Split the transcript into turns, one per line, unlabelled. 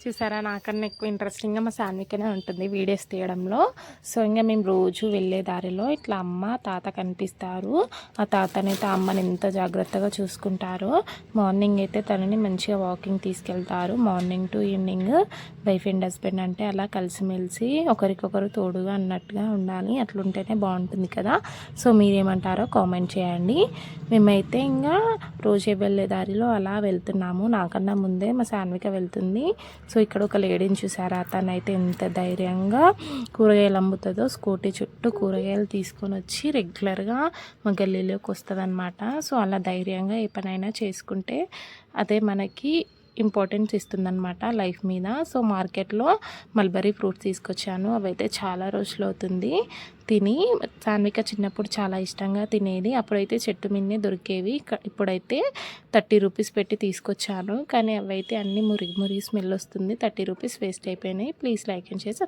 చూసారా, నాకన్నా ఎక్కువ ఇంట్రెస్టింగ్గా మా సాన్వికనే ఉంటుంది వీడియోస్ తీయడంలో. సో ఇంకా మేము రోజు వెళ్ళే దారిలో ఇట్లా అమ్మ తాత కనిపిస్తారు. ఆ తాతనైతే అమ్మని ఎంత జాగ్రత్తగా చూసుకుంటారో. మార్నింగ్ అయితే తనని మంచిగా వాకింగ్ తీసుకెళ్తారు. Morning to evening wife and husband అంటే అలా కలిసిమెలిసి ఒకరికొకరు తోడుగా అన్నట్టుగా ఉండాలి. అట్లుంటేనే బాగుంటుంది కదా. సో మీరేమంటారో కామెంట్ చేయండి. మేమైతే ఇంకా రోజే వెళ్ళే దారిలో అలా వెళ్తున్నాము. నాకన్నా ముందే మా సాన్విక వెళ్తుంది. సో ఇక్కడ ఒక లేడీని చూసారా, తనైతే ఎంత ధైర్యంగా కూరగాయలు అమ్ముతుందో. స్కూటీ చుట్టూ కూరగాయలు తీసుకొని వచ్చి రెగ్యులర్గా మా గల్లీలోకి వస్తుంది అనమాట. సో అలా ధైర్యంగా ఏ పనైనా చేసుకుంటే అదే మనకి ఇంపార్టెన్స్ ఇస్తుందన్నమాట లైఫ్ మీద. సో మార్కెట్లో మల్బరీ ఫ్రూట్స్ తీసుకొచ్చాను. అవైతే చాలా రోజులు అవుతుంది తిని. సాన్విక చిన్నప్పుడు చాలా ఇష్టంగా తినేది. అప్పుడైతే చెట్టు మీదనే దొరికేవి. ఇప్పుడైతే 30 రూపీస్ పెట్టి తీసుకొచ్చాను. కానీ అవైతే అన్నీ మురిగి మురిగి స్మెల్ వస్తుంది. 30 రూపీస్ వేస్ట్ అయిపోయినాయి. Please like and share.